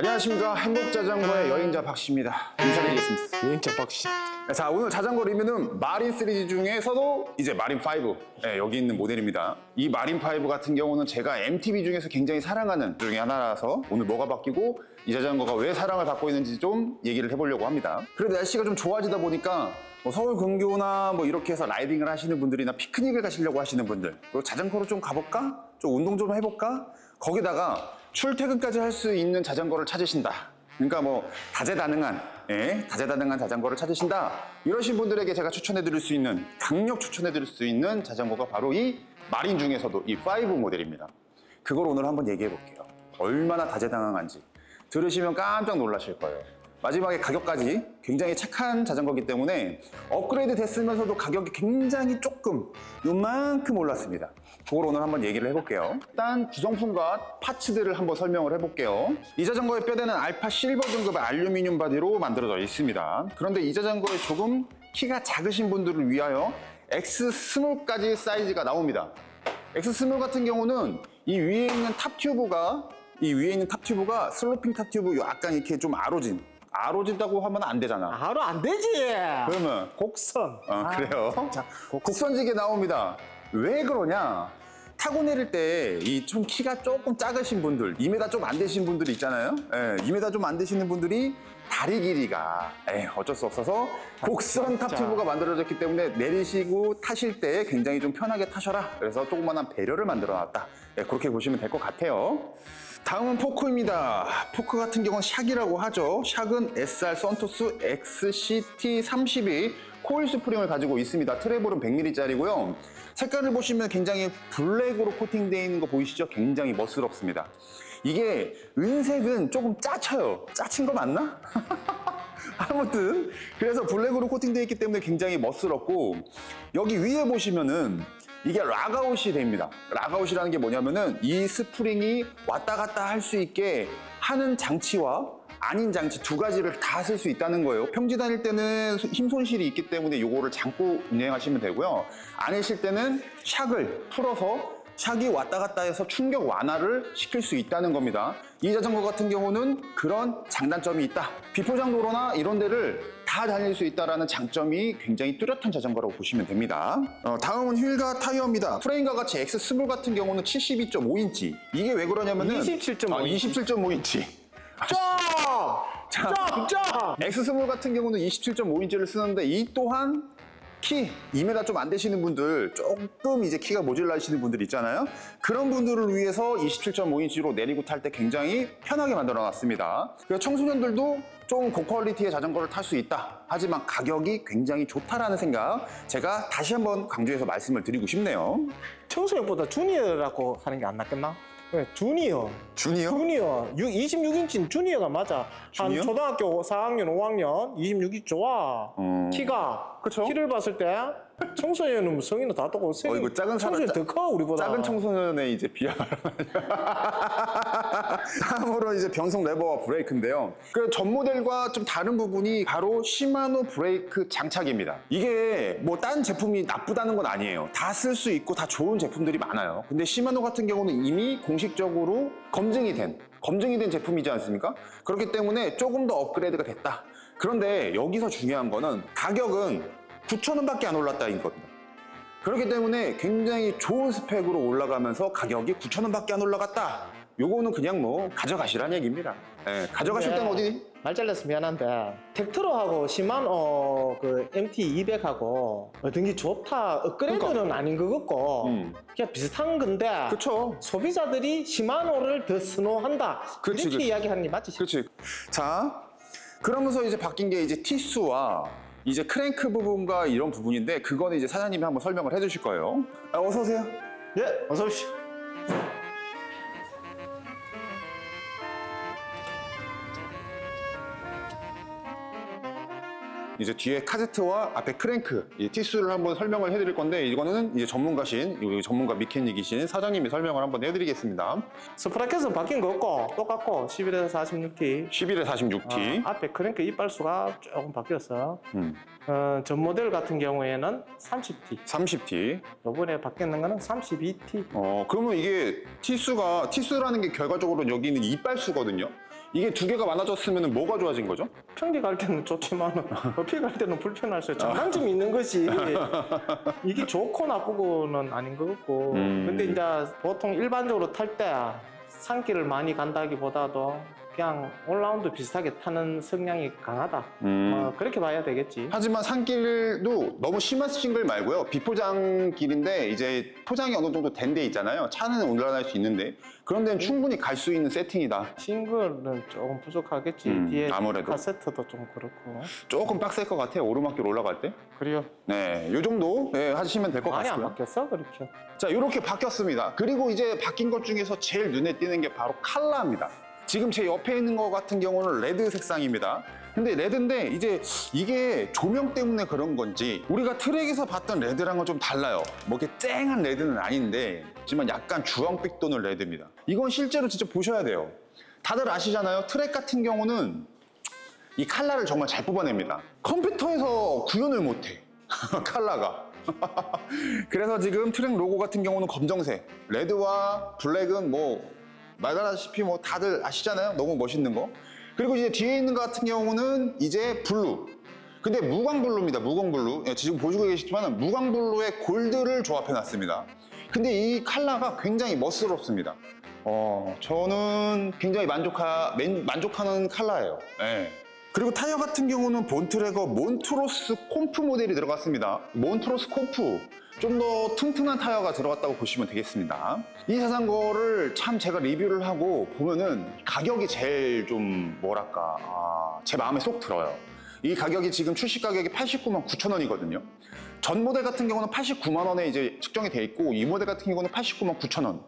안녕하십니까. 행복자전거의 여행자 박씨입니다. 인사드리겠습니다. 여행자 박씨. 자, 오늘 자전거 리뷰는 마린 시리즈 중에서도 이제 마린 5, 여기 있는 모델입니다. 이 마린 5 같은 경우는 제가 MTB 중에서 굉장히 사랑하는 중에 하나라서 오늘 뭐가 바뀌고 이 자전거가 왜 사랑을 받고 있는지 좀 얘기를 해보려고 합니다. 그래도 날씨가 좀 좋아지다 보니까 뭐 서울 근교나 뭐 이렇게 해서 라이딩을 하시는 분들이나 피크닉을 가시려고 하시는 분들, 그리고 자전거로 좀 가볼까? 좀 운동 좀 해볼까? 거기다가 출퇴근까지 할 수 있는 자전거를 찾으신다. 그러니까 뭐 다재다능한 자전거를 찾으신다. 이러신 분들에게 제가 추천해드릴 수 있는, 강력 추천해드릴 수 있는 자전거가 바로 이 마린 중에서도 이 5 모델입니다. 그걸 오늘 한번 얘기해볼게요. 얼마나 다재다능한지 들으시면 깜짝 놀라실 거예요. 마지막에 가격까지 굉장히 착한 자전거이기 때문에 업그레이드 됐으면서도 가격이 굉장히 조금 요만큼 올랐습니다. 그걸 오늘 한번 얘기를 해볼게요. 일단 구성품과 파츠들을 한번 설명을 해볼게요. 이 자전거의 뼈대는 알파 실버 등급의 알루미늄 바디로 만들어져 있습니다. 그런데 이 자전거에 조금 키가 작으신 분들을 위하여 X 스몰까지 사이즈가 나옵니다. X 스몰 같은 경우는 이 위에 있는 탑 튜브가 슬로핑 탑 튜브 약간 이렇게 좀 아로진다고 하면 안 되잖아. 바로 안 되지. 그러면 곡선. 그래요. 자, 곡선지게 나옵니다. 왜 그러냐? 타고 내릴 때 이 좀 키가 조금 작으신 분들, 2m 좀 안 되신 분들 있잖아요. 2m 좀 안 되시는 분들이 다리 길이가 어쩔 수 없어서 곡선 탑 튜브가 만들어졌기 때문에 내리시고 타실 때 굉장히 좀 편하게 타셔라. 그래서 조그만한 배려를 만들어 놨다. 그렇게 보시면 될 것 같아요. 다음은 포크입니다. 포크 같은 경우는 샥이라고 하죠. 샥은 SR 선토스 XCT32 코일 스프링을 가지고 있습니다. 트래블은 100mm짜리고요. 색깔을 보시면 굉장히 블랙으로 코팅되어 있는 거 보이시죠? 굉장히 멋스럽습니다. 이게 은색은 조금 짜쳐요. 짜친 거 맞나? 아무튼 그래서 블랙으로 코팅되어 있기 때문에 굉장히 멋스럽고, 여기 위에 보시면은 이게 락아웃이 됩니다. 락아웃이라는 게 뭐냐면은 이 스프링이 왔다 갔다 할 수 있게 하는 장치와 아닌 장치 두 가지를 다 쓸 수 있다는 거예요. 평지 다닐 때는 힘 손실이 있기 때문에 요거를 잠고 운행하시면 되고요. 아니실 때는 샥을 풀어서 샥이 왔다 갔다 해서 충격 완화를 시킬 수 있다는 겁니다. 이 자전거 같은 경우는 그런 장단점이 있다. 비포장 도로나 이런 데를 다 다닐 수 있다는 장점이 굉장히 뚜렷한 자전거라고 보시면 됩니다. 다음은 휠과 타이어입니다. 프레임과 같이 X 스몰 같은 경우는 72.5인치. 이게 왜 그러냐면은 27.5인치. X 스몰 같은 경우는 27.5인치를 쓰는데 이 또한 키 2m 좀 안 되시는 분들, 조금 이제 키가 모질라시는 분들 있잖아요. 그런 분들을 위해서 27.5인치로 내리고 탈 때 굉장히 편하게 만들어 놨습니다. 그래서 청소년들도 좀 고퀄리티의 자전거를 탈 수 있다. 하지만 가격이 굉장히 좋다라는 생각, 제가 다시 한번 강조해서 말씀을 드리고 싶네요. 청소년보다 주니어라고 하는 게 안 낫겠나? 왜? 주니어. 26인치는 주니어가 맞아. 주니어? 한 초등학교 4학년, 5학년 26인치 좋아. 키가. 그쵸? 키를 봤을 때 청소년은 뭐 성인은 다 똑같고 이거 작은 청소년 더 커 우리보다. 작은 청소년의 이제 비하가. 다음으로 이제 변속 레버와 브레이크인데요. 그 전 모델과 좀 다른 부분이 바로 시마노 브레이크 장착입니다. 이게 뭐 딴 제품이 나쁘다는 건 아니에요. 다 쓸 수 있고 다 좋은 제품들이 많아요. 근데 시마노 같은 경우는 이미 공식적으로 검증이 된 제품이지 않습니까? 그렇기 때문에 조금 더 업그레이드가 됐다. 그런데 여기서 중요한 거는 가격은 9,000원밖에 안 올랐다는 겁니다. 그렇기 때문에 굉장히 좋은 스펙으로 올라가면서 가격이 9,000원밖에 안 올라갔다. 요거는 그냥 뭐 가져가시라는 얘기입니다. 가져가실 때는 어디? 말 잘라서 미안한데 텍트로하고 시마노 그 MT200하고 어떤 게 좋다, 업그레이드는 그러니까. 아닌 것 같고 그냥 비슷한 건데, 그쵸. 소비자들이 시마노를 더 선호한다. 그치, 이렇게 그치. 이야기하는 게 맞지? 그렇지. 자, 그러면서 이제 바뀐 게 이제 티수와 이제 크랭크 부분과 이런 부분인데, 그거는 이제 사장님이 한번 설명을 해주실 거예요. 어서 오세요. 예, 어서 오십시오. 이제 뒤에 카세트와 앞에 크랭크, 이 티수를 한번 설명을 해드릴 건데, 이거는 이제 전문가 메케닉이신 사장님이 설명을 한번 해드리겠습니다. 스프라켓은 바뀐 거 없고 똑같고 11에서 46T. 11에 46T. 앞에 크랭크 이빨수가 조금 바뀌었어. 전 모델 같은 경우에는 30T. 30T. 요번에 바뀌는 거는 32T. 그러면 이게 티수라는 게 결과적으로 여기는 이빨수거든요. 이게 두 개가 많아졌으면 뭐가 좋아진 거죠? 평지 갈 때는 좋지만 높이 갈 때는 불편할 수 있어요. 장단점이 있는 것이 이게 좋고 나쁘고는 아닌 것 같고 근데 이제 보통 일반적으로 탈 때 산길을 많이 간다기보다도 그냥 올라운드 비슷하게 타는 성향이 강하다. 그렇게 봐야 되겠지. 하지만 산길도 너무 심한 싱글 말고요. 비포장 길인데 이제 포장이 어느 정도 된 데 있잖아요. 차는 올라갈 수 있는데 그런 데는 충분히 갈 수 있는 세팅이다. 싱글은 조금 부족하겠지. 뒤에 아무래도. 카세트도 좀 그렇고. 조금 빡셀 것 같아요. 오르막길 올라갈 때. 그래요. 네, 요 정도 하시면 될 것 많이 안 같고요. 바뀌었어 그렇게. 자, 이렇게 바뀌었습니다. 그리고 이제 바뀐 것 중에서 제일 눈에 띄는 게 바로 컬러입니다. 지금 제 옆에 있는 것 같은 경우는 레드 색상입니다. 근데 레드인데 이제 이게 조명 때문에 그런 건지 우리가 트랙에서 봤던 레드랑은 좀 달라요. 뭐 이렇게 쨍한 레드는 아닌데 하지만 약간 주황빛 도는 레드입니다. 이건 실제로 진짜 보셔야 돼요. 다들 아시잖아요. 트랙 같은 경우는 이 컬러를 정말 잘 뽑아냅니다. 컴퓨터에서 구현을 못해. 컬러가. 그래서 지금 트랙 로고 같은 경우는 검정색, 레드와 블랙은 뭐 말다시피 뭐 다들 아시잖아요. 너무 멋있는 거. 그리고 이제 뒤에 있는 것 같은 경우는 이제 블루. 근데 무광블루입니다. 무광블루. 지금 보시고 계시지만 무광블루에 골드를 조합해 놨습니다. 근데 이 컬러가 굉장히 멋스럽습니다. 저는 굉장히 만족하는 컬러예요. 네. 그리고 타이어 같은 경우는 본트랙어 몬트로스 콤프 모델이 들어갔습니다. 몬트로스 콤프. 좀 더 튼튼한 타이어가 들어갔다고 보시면 되겠습니다. 이 자전거를 참 제가 리뷰를 하고 보면은 가격이 제일 좀 뭐랄까 제 마음에 쏙 들어요. 이 가격이 지금 출시 가격이 89만 9천 원이거든요. 전 모델 같은 경우는 89만 원에 이제 측정이 돼 있고 이 모델 같은 경우는 89만 9천 원.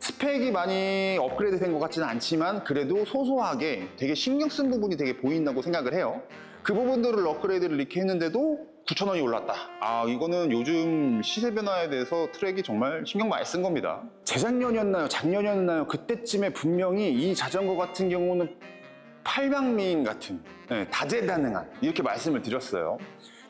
스펙이 많이 업그레이드 된 것 같지는 않지만 그래도 소소하게 되게 신경 쓴 부분이 되게 보인다고 생각을 해요. 그 부분들을 업그레이드를 이렇게 했는데도 9,000원이 올랐다. 이거는 요즘 시세 변화에 대해서 트랙이 정말 신경 많이 쓴 겁니다. 재작년이었나요? 작년이었나요? 그때쯤에 분명히 이 자전거 같은 경우는 팔방미인 같은 다재다능한 이렇게 말씀을 드렸어요.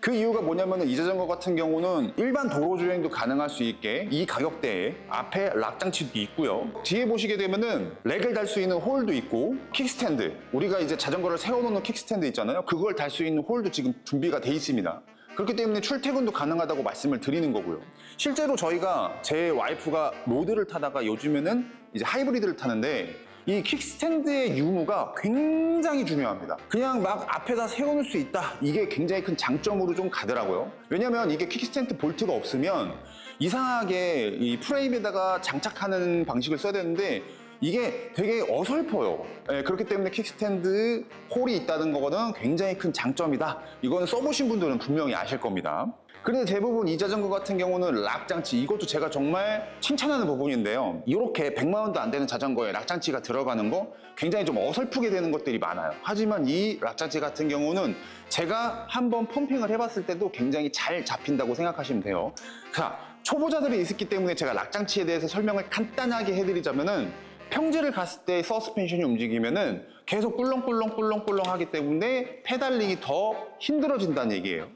그 이유가 뭐냐면 이 자전거 같은 경우는 일반 도로 주행도 가능할 수 있게 이 가격대에 앞에 락 장치도 있고요. 뒤에 보시게 되면은 렉을 달 수 있는 홀도 있고 킥스탠드, 우리가 이제 자전거를 세워놓는 킥스탠드 있잖아요. 그걸 달 수 있는 홀도 지금 준비가 돼 있습니다. 그렇기 때문에 출퇴근도 가능하다고 말씀을 드리는 거고요. 실제로 저희가 제 와이프가 로드를 타다가 요즘에는 이제 하이브리드를 타는데 이 킥스탠드의 유무가 굉장히 중요합니다. 그냥 막 앞에다 세워놓을 수 있다. 이게 굉장히 큰 장점으로 좀 가더라고요. 왜냐면 이게 킥스탠드 볼트가 없으면 이상하게 이 프레임에다가 장착하는 방식을 써야 되는데 이게 되게 어설퍼요. 그렇기 때문에 킥스탠드 홀이 있다는 거는 굉장히 큰 장점이다. 이거는 써보신 분들은 분명히 아실 겁니다. 그런데 대부분 이 자전거 같은 경우는 락 장치, 이것도 제가 정말 칭찬하는 부분인데요. 이렇게 100만 원도 안 되는 자전거에 락 장치가 들어가는 거 굉장히 좀 어설프게 되는 것들이 많아요. 하지만 이 락 장치 같은 경우는 제가 한번 펌핑을 해봤을 때도 굉장히 잘 잡힌다고 생각하시면 돼요. 자, 초보자들이 있었기 때문에 제가 락 장치에 대해서 설명을 간단하게 해드리자면은 평지를 갔을 때 서스펜션이 움직이면은 계속 꿀렁꿀렁 하기 때문에 페달링이 더 힘들어진다는 얘기예요.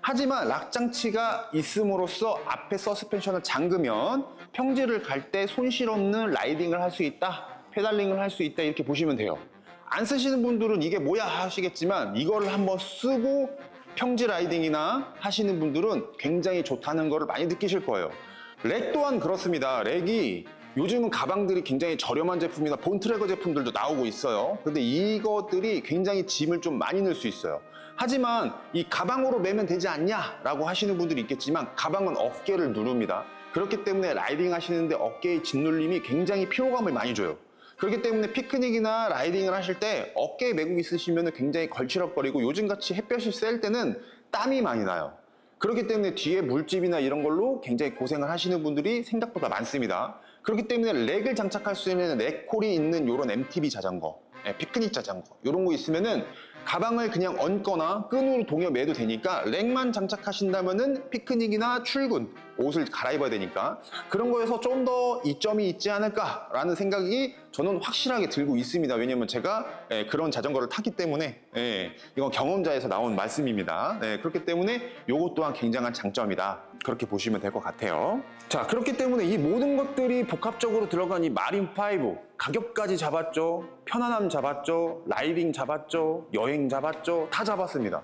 하지만 락 장치가 있음으로써 앞에 서스펜션을 잠그면 평지를 갈 때 손실 없는 라이딩을 할 수 있다, 페달링을 할 수 있다, 이렇게 보시면 돼요. 안 쓰시는 분들은 이게 뭐야 하시겠지만 이거를 한번 쓰고 평지 라이딩이나 하시는 분들은 굉장히 좋다는 걸 많이 느끼실 거예요. 렉 또한 그렇습니다. 렉이 요즘은 가방들이 굉장히 저렴한 제품이나 본트래거 제품들도 나오고 있어요. 근데 이것들이 굉장히 짐을 좀 많이 넣을 수 있어요. 하지만 이 가방으로 매면 되지 않냐 라고 하시는 분들이 있겠지만 가방은 어깨를 누릅니다. 그렇기 때문에 라이딩 하시는데 어깨의 짓눌림이 굉장히 피로감을 많이 줘요. 그렇기 때문에 피크닉이나 라이딩을 하실 때 어깨에 메고 있으시면 굉장히 걸치럭거리고 요즘같이 햇볕이 셀 때는 땀이 많이 나요. 그렇기 때문에 뒤에 물집이나 이런 걸로 굉장히 고생을 하시는 분들이 생각보다 많습니다. 그렇기 때문에 렉을 장착할 수 있는 렉홀이 있는 이런 MTB 자전거, 피크닉 자전거 이런 거 있으면은 가방을 그냥 얹거나 끈으로 동여 매도 되니까 랙만 장착하신다면은 피크닉이나 출근, 옷을 갈아입어야 되니까 그런 거에서 좀 더 이점이 있지 않을까라는 생각이 저는 확실하게 들고 있습니다. 왜냐면 제가 그런 자전거를 탔기 때문에 이건 경험자에서 나온 말씀입니다. 그렇기 때문에 이것 또한 굉장한 장점이다. 그렇게 보시면 될 것 같아요. 자, 그렇기 때문에 이 모든 것들이 복합적으로 들어간 이 마린5 가격까지 잡았죠. 편안함 잡았죠. 라이딩 잡았죠. 여행 잡았죠. 다 잡았습니다.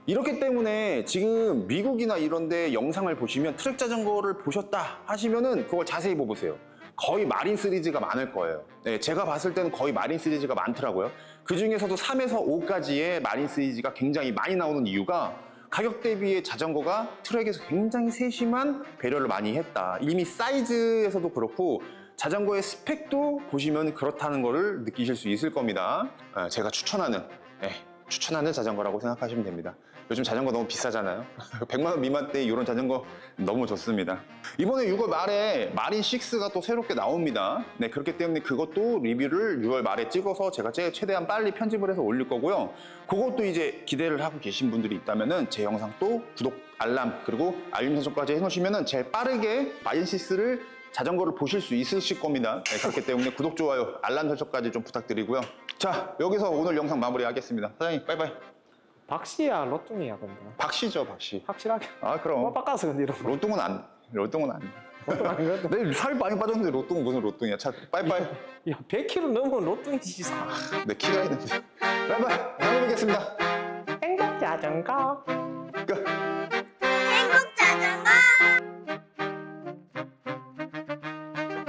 이렇기 때문에 지금 미국이나 이런 데 영상을 보시면 트랙 자전거를 보셨다 하시면은 그걸 자세히 보세요. 거의 마린 시리즈가 많을 거예요. 제가 봤을 때는 거의 마린 시리즈가 많더라고요. 그 중에서도 3에서 5까지의 마린 시리즈가 굉장히 많이 나오는 이유가 가격 대비의 자전거가 트랙에서 굉장히 세심한 배려를 많이 했다. 이미 사이즈에서도 그렇고 자전거의 스펙도 보시면 그렇다는 거를 느끼실 수 있을 겁니다. 제가 추천하는 자전거라고 생각하시면 됩니다. 요즘 자전거 너무 비싸잖아요. 100만 원 미만대 이런 자전거 너무 좋습니다. 이번에 6월 말에 마린6가 또 새롭게 나옵니다. 그렇기 때문에 그것도 리뷰를 6월 말에 찍어서 제가 최대한 빨리 편집을 해서 올릴 거고요. 그것도 이제 기대를 하고 계신 분들이 있다면은 제 영상 또 구독, 알람, 그리고 알림 설정까지 해놓으시면은 제일 빠르게 마린6를 자전거를 보실 수 있으실 겁니다. 그렇기 때문에 구독, 좋아요, 알람 설정까지 좀 부탁드리고요. 자, 여기서 오늘 영상 마무리하겠습니다. 사장님, 빠이빠이. 박씨야, 로뚱이야, 근데. 박씨죠, 박씨. 확실하게. 아, 그럼. 바꿔서 근데 이런 거. 로뚱은 안. 로뚱 아닌 것 같아. 내 살이 많이 빠졌는데 로뚱은 무슨 로뚱이야. 자, 빠이빠이. 야, 100kg 넘으면 로뚱이지. 내 키가 있는데. 빠이빠이. 다음에 뵙겠습니다. 행복 자전거. 끝. 행복 자전거